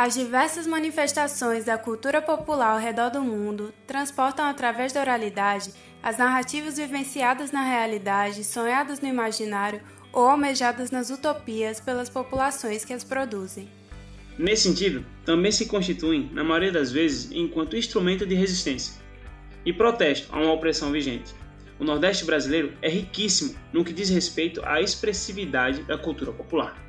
As diversas manifestações da cultura popular ao redor do mundo transportam através da oralidade as narrativas vivenciadas na realidade, sonhadas no imaginário ou almejadas nas utopias pelas populações que as produzem. Nesse sentido, também se constituem, na maioria das vezes, enquanto instrumento de resistência e protesto a uma opressão vigente. O Nordeste brasileiro é riquíssimo no que diz respeito à expressividade da cultura popular.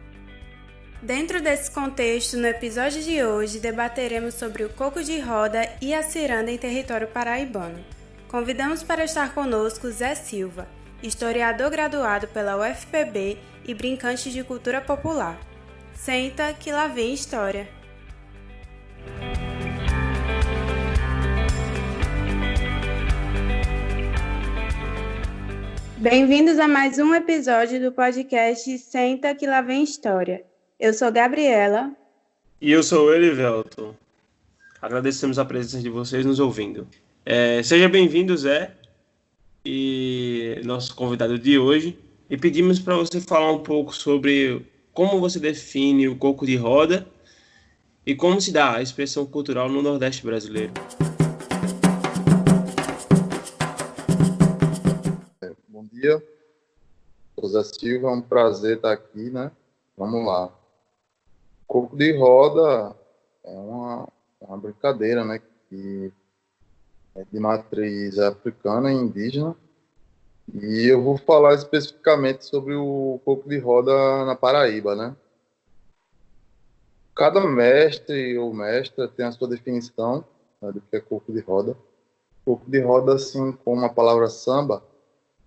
Dentro desse contexto, no episódio de hoje, debateremos sobre o coco de roda e a ciranda em território paraibano. Convidamos para estar conosco Zé Silva, historiador graduado pela UFPB e brincante de cultura popular. Senta que lá vem história. Bem-vindos a mais um episódio do podcast Senta que lá vem história. Eu sou Gabriela. E eu sou o Elivelton. Agradecemos a presença de vocês nos ouvindo. Seja bem-vindo, Zé, e nosso convidado de hoje. E pedimos para você falar um pouco sobre como você define o coco de roda e como se dá a expressão cultural no Nordeste brasileiro. Bom dia, sou Zé Silva, é um prazer estar aqui, né? Vamos lá. Coco de roda é uma brincadeira, né? Que é de matriz africana e indígena. E eu vou falar especificamente sobre o coco de roda na Paraíba, né? Cada mestre ou mestra tem a sua definição, né, do que é coco de roda. Coco de roda, assim como a palavra samba,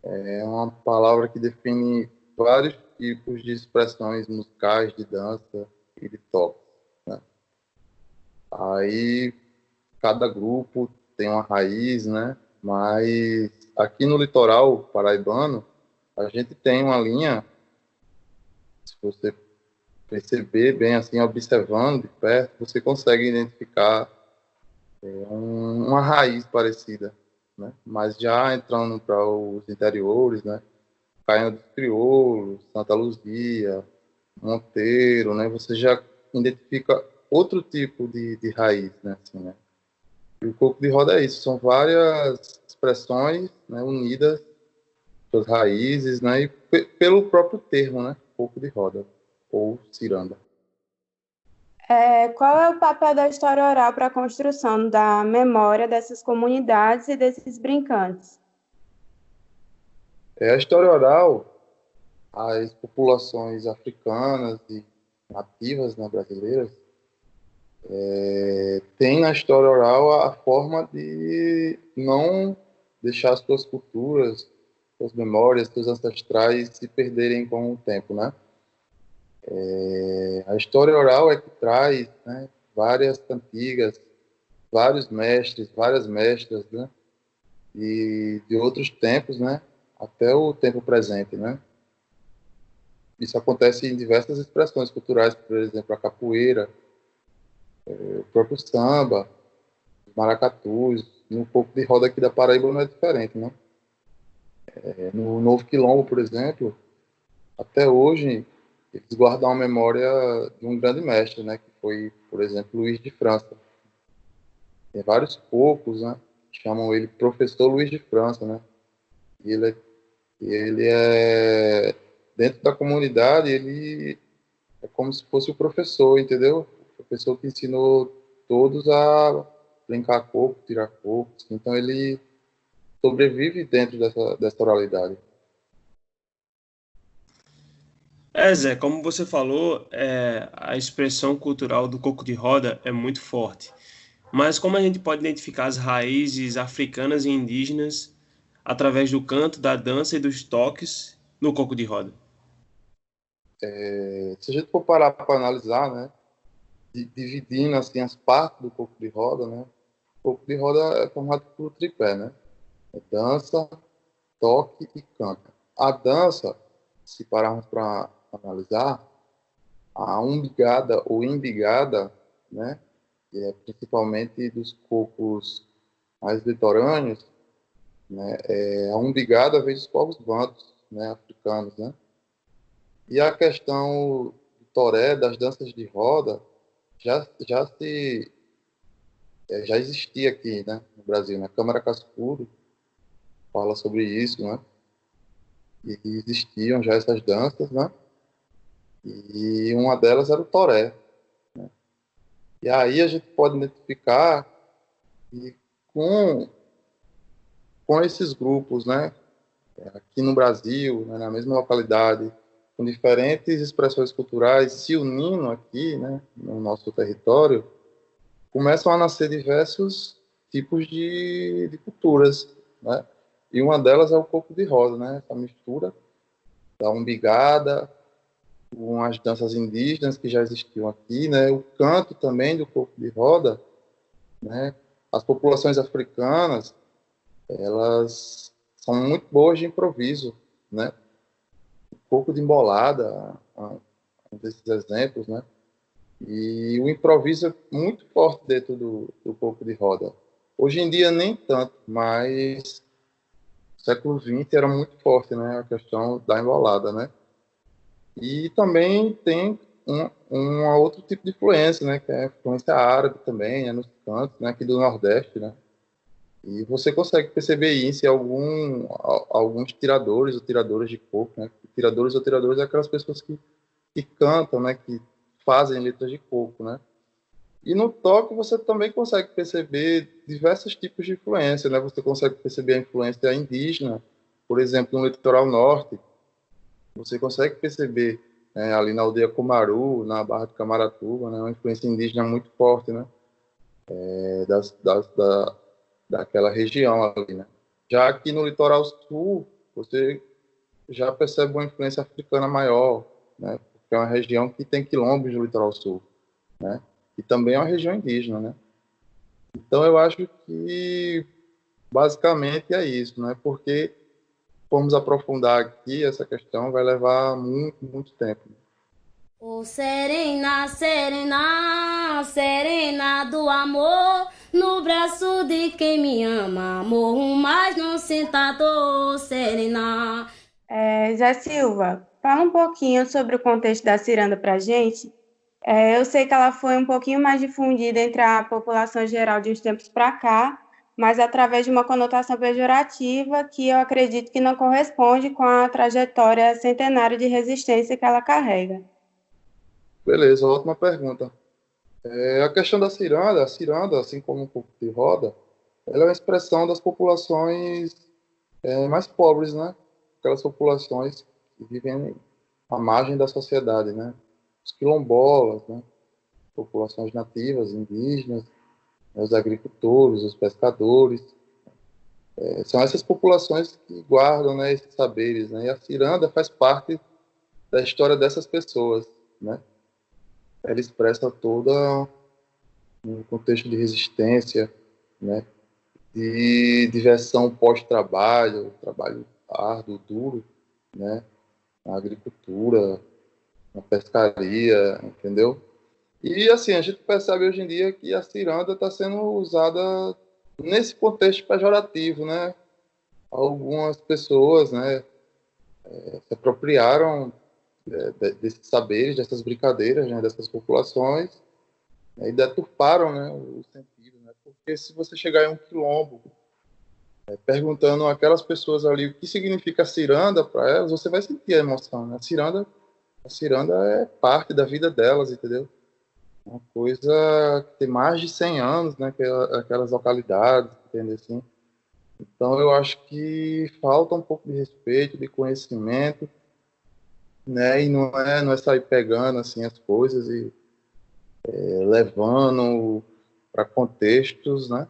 é uma palavra que define vários tipos de expressões musicais, de dança e de toque, né? Aí, cada grupo tem uma raiz, né? Mas aqui no litoral paraibano, a gente tem uma linha, se você perceber bem assim, observando de perto, você consegue identificar uma raiz parecida, né? Mas já entrando para os interiores, né? Caiana dos Crioulos, Santa Luzia, Monteiro, né? Você já identifica outro tipo de raiz, né? Assim, né? E o coco de roda é isso, são várias expressões, né, unidas pelas raízes, né? E pelo próprio termo, né? Coco de roda ou ciranda. Qual é o papel da história oral para a construção da memória dessas comunidades e desses brincantes? A história oral, as populações africanas e nativas, né, brasileiras, tem na história oral a forma de não deixar suas culturas, suas memórias, seus ancestrais se perderem com o tempo, né? A história oral é que traz, né, várias cantigas, vários mestres, várias mestras, né, e de outros tempos, né, até o tempo presente, né? Isso acontece em diversas expressões culturais, por exemplo, a capoeira, o próprio samba, os maracatus. No coco de roda aqui da Paraíba não é diferente, né? No Novo Quilombo, por exemplo, até hoje eles guardam a memória de um grande mestre, né? Que foi, por exemplo, Luiz de França. Tem vários cocos, né? Que chamam ele Professor Luiz de França, né? E ele é dentro da comunidade, ele é como se fosse o professor, entendeu? O professor que ensinou todos a brincar coco, tirar coco. Então ele sobrevive dentro dessa oralidade. Zé, como você falou, a expressão cultural do coco de roda é muito forte. Mas como a gente pode identificar as raízes africanas e indígenas através do canto, da dança e dos toques no coco de roda? Se a gente for parar para analisar, né, dividindo assim as partes do coco de roda, né, o coco de roda é formado por tripé, né, dança, toque e canto. A dança, se pararmos para analisar, a umbigada ou embigada, né, que é principalmente dos cocos mais litorâneos, né, a umbigada vem dos povos bantus, né, africanos, né. E a questão do toré, das danças de roda, já existia aqui, né, no Brasil, na Câmara Cascudo fala sobre isso, né, e existiam já essas danças, né, e uma delas era o toré. E aí a gente pode identificar que com esses grupos, né, aqui no Brasil, né, na mesma localidade, com diferentes expressões culturais se unindo aqui, né, no nosso território, começam a nascer diversos tipos de culturas, né? E uma delas é o coco de rosa, né? Essa mistura da umbigada com as danças indígenas que já existiam aqui, né? O canto também do coco de roda, né? As populações africanas, elas são muito boas de improviso, né? O coco de embolada, um desses exemplos, né? E o improviso é muito forte dentro do coco de roda. Hoje em dia nem tanto, mas no século XX era muito forte, né, a questão da embolada, né? E também tem um outro tipo de influência, né, que é a influência árabe também, né, nos cantos, né, aqui do Nordeste, né? E você consegue perceber isso em alguns tiradores ou tiradoras de coco, né? Tiradores ou tiradoras é aquelas pessoas que cantam, né, que fazem letras de coco, né? E no toque você também consegue perceber diversos tipos de influência, né? Você consegue perceber a influência indígena, por exemplo, no litoral norte, você consegue perceber ali na aldeia Comaru, na Barra de Camaratuba, né? Uma influência indígena muito forte, né? Daquela região ali, né? Já aqui no litoral sul, você já percebe uma influência africana maior, né? Porque é uma região que tem quilombos no litoral sul, né? E também é uma região indígena, né? Então eu acho que basicamente é isso, né? Porque formos aprofundar aqui essa questão vai levar muito, muito tempo. Ô serena, serena, serena do amor, no braço de quem me ama, morro mais não sinta dor, serena. Zé Silva, fala um pouquinho sobre o contexto da ciranda para a gente. Eu sei que ela foi um pouquinho mais difundida entre a população geral de uns tempos para cá, mas através de uma conotação pejorativa que eu acredito que não corresponde com a trajetória centenária de resistência que ela carrega. Beleza, ótima pergunta. A questão da ciranda, a ciranda, assim como o coco de roda, ela é uma expressão das populações mais pobres, né? Aquelas populações que vivem à margem da sociedade, né? Os quilombolas, né? Populações nativas, indígenas, né? Os agricultores, os pescadores. São essas populações que guardam, né, esses saberes, né? E a ciranda faz parte da história dessas pessoas, né? Ela expressa toda um contexto de resistência, né? De diversão pós-trabalho, trabalho árduo, duro, né? Na agricultura, na pescaria, entendeu? E assim, a gente percebe hoje em dia que a ciranda está sendo usada nesse contexto pejorativo, né? Algumas pessoas, né, se apropriaram desses saberes, dessas brincadeiras, né, dessas populações, né, e deturparam, né, o sentido, né? Porque se você chegar em um quilombo perguntando àquelas pessoas ali o que significa ciranda para elas, você vai sentir a emoção, né? A ciranda é parte da vida delas, entendeu? Uma coisa que tem mais de 100 anos, né? Aquelas localidades, entendeu? Assim. Então, eu acho que falta um pouco de respeito, de conhecimento, né? E não é sair pegando assim as coisas e levando para contextos, né?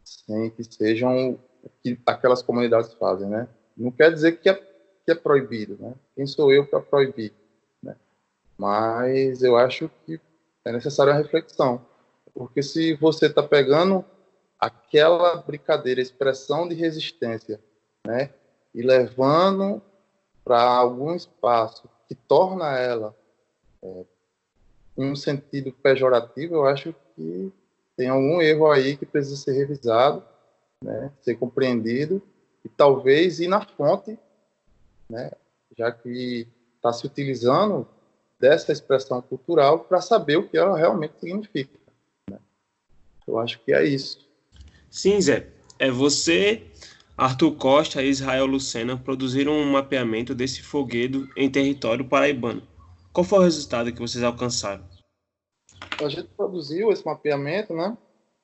Sem que sejam o que aquelas comunidades fazem, né? Não quer dizer que é proibido, né? Quem sou eu para proibir, né? Mas eu acho que é necessária a reflexão, porque se você está pegando aquela brincadeira, expressão de resistência, né, e levando para algum espaço que torna ela em um sentido pejorativo, eu acho que tem algum erro aí que precisa ser revisado, né, ser compreendido e talvez ir na fonte, né, já que está se utilizando dessa expressão cultural para saber o que ela realmente significa, né? Eu acho que é isso. Sim, Zé. Você, Arthur Costa e Israel Lucena produziram um mapeamento desse foguedo em território paraibano. Qual foi o resultado que vocês alcançaram? A gente produziu esse mapeamento, né?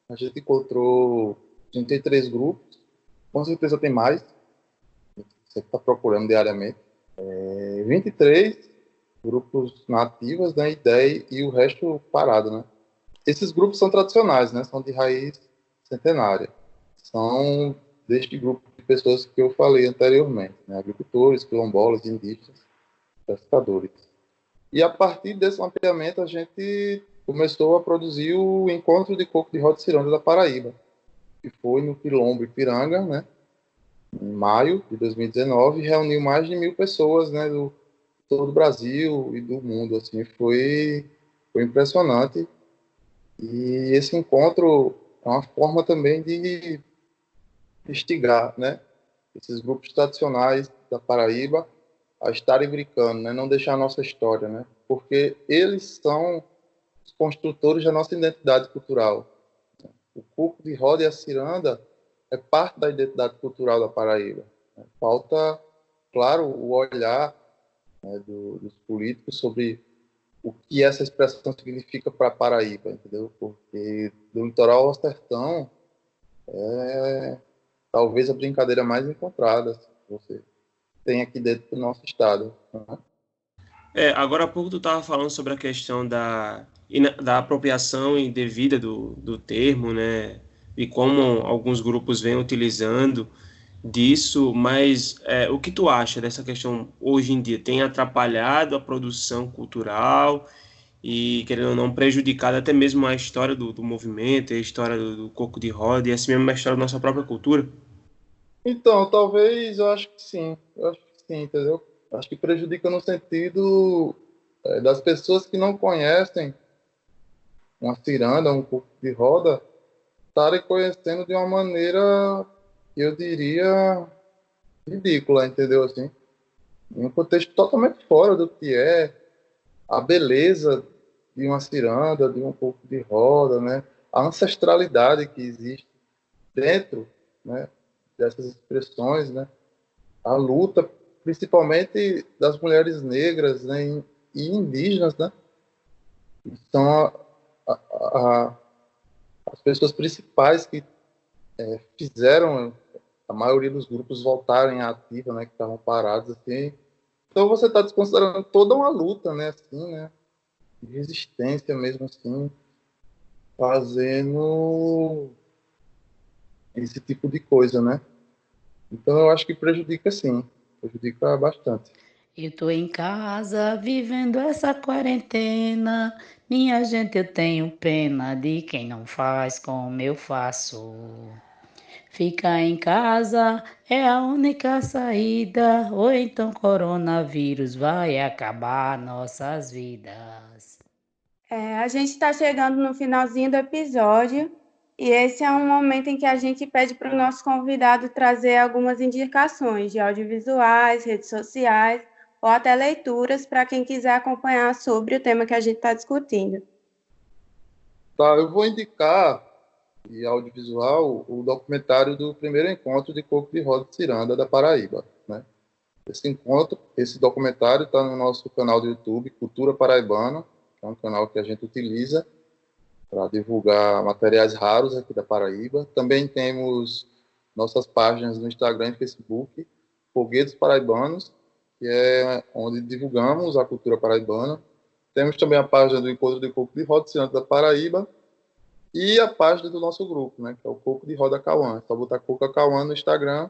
A gente encontrou 33 grupos, com certeza tem mais, você está procurando diariamente. 23 grupos nativos, né, e o resto parado, né? Esses grupos são tradicionais, né? São de raiz centenária. São deste grupo de pessoas que eu falei anteriormente, né? Agricultores, quilombolas, indígenas, pescadores. E a partir desse mapeamento a gente começou a produzir o Encontro de Coco de Roda e Ciranda da Paraíba, que foi no Quilombo Ipiranga, né? Em maio de 2019, reuniu mais de 1.000 pessoas, né, do todo o Brasil e do mundo, assim, foi impressionante. E esse encontro é uma forma também de instigar, né, esses grupos tradicionais da Paraíba a estarem brincando, né, não deixar a nossa história, né, porque eles são os construtores da nossa identidade cultural. O coco de roda e a ciranda é parte da identidade cultural da Paraíba. Falta, claro, o olhar, né, dos políticos sobre o que essa expressão significa para a Paraíba, entendeu? Porque do litoral ao sertão é talvez a brincadeira mais encontrada que você tem aqui dentro do nosso estado, né? Agora há pouco tu estava falando sobre a questão da apropriação indevida do termo, né? E como alguns grupos vêm utilizando disso, mas o que tu acha dessa questão hoje em dia? Tem atrapalhado a produção cultural e, querendo ou não, prejudicado até mesmo a história do movimento, a história do coco de roda e assim mesmo a história da nossa própria cultura? Então, talvez, eu acho que sim, entendeu? Acho que prejudica no sentido das pessoas que não conhecem uma ciranda, um coco de roda, estarem conhecendo de uma maneira, eu diria, ridícula, entendeu? Assim, em um contexto totalmente fora do que é a beleza de uma ciranda, de um coco de roda, né? A ancestralidade que existe dentro, né, dessas expressões, né? A luta, principalmente das mulheres negras, né, e indígenas, né? São as pessoas principais que fizeram a maioria dos grupos voltarem à ativa, né, que estavam parados, assim. Então você está desconsiderando toda uma luta, né, assim, né, de resistência mesmo, assim, fazendo esse tipo de coisa, né. Então eu acho que prejudica, sim, prejudica bastante. Eu tô em casa vivendo essa quarentena, minha gente, eu tenho pena de quem não faz como eu faço. Ficar em casa é a única saída, ou então coronavírus vai acabar nossas vidas. A gente está chegando no finalzinho do episódio e esse é um momento em que a gente pede para o nosso convidado trazer algumas indicações de audiovisuais, redes sociais ou até leituras para quem quiser acompanhar sobre o tema que a gente está discutindo. Tá, eu vou indicar de audiovisual o documentário do primeiro encontro de coco de roda de ciranda da Paraíba, né? Esse documentário está no nosso canal do YouTube, Cultura Paraibana, que é um canal que a gente utiliza para divulgar materiais raros aqui da Paraíba. Também temos nossas páginas no Instagram e Facebook, Foguedos Paraibanos, que é onde divulgamos a cultura paraibana. Temos também a página do Encontro de Coco de Roda e Ciranda da Paraíba e a página do nosso grupo, né, que é o Coco de Roda Cauã. É só botar Coco Cauã no Instagram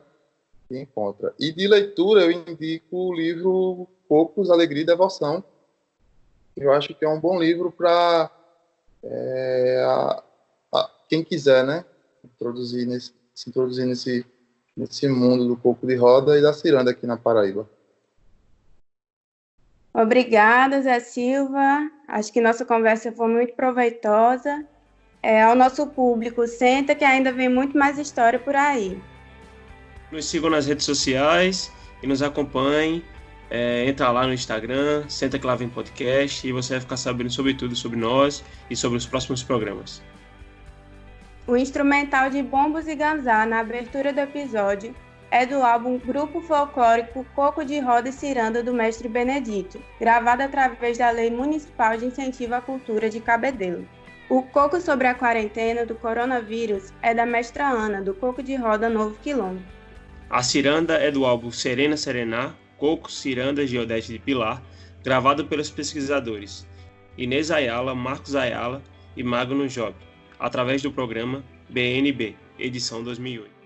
e encontra. E de leitura eu indico o livro Cocos, Alegria e Devoção. Eu acho que é um bom livro para quem quiser, né, se introduzir nesse mundo do coco de roda e da ciranda aqui na Paraíba. Obrigada, Zé Silva. Acho que nossa conversa foi muito proveitosa. Ao nosso público, senta que ainda vem muito mais história por aí. Nos sigam nas redes sociais e nos acompanhem Entra lá no Instagram, Senta Que Lá Vem Podcast, e você vai ficar sabendo sobre tudo sobre nós e sobre os próximos programas. O instrumental de Bombos e Ganzá na abertura do episódio é do álbum Grupo Folclórico Coco de Roda e Ciranda do Mestre Benedito, gravado através da Lei Municipal de Incentivo à Cultura de Cabedelo. O Coco sobre a quarentena do coronavírus é da mestra Ana, do Coco de Roda Novo Quilombo. A ciranda é do álbum Serena Serenar, Coco, Ciranda, Geodete de Pilar, gravado pelos pesquisadores Inês Ayala, Marcos Ayala e Magno Job, através do programa BNB, edição 2008.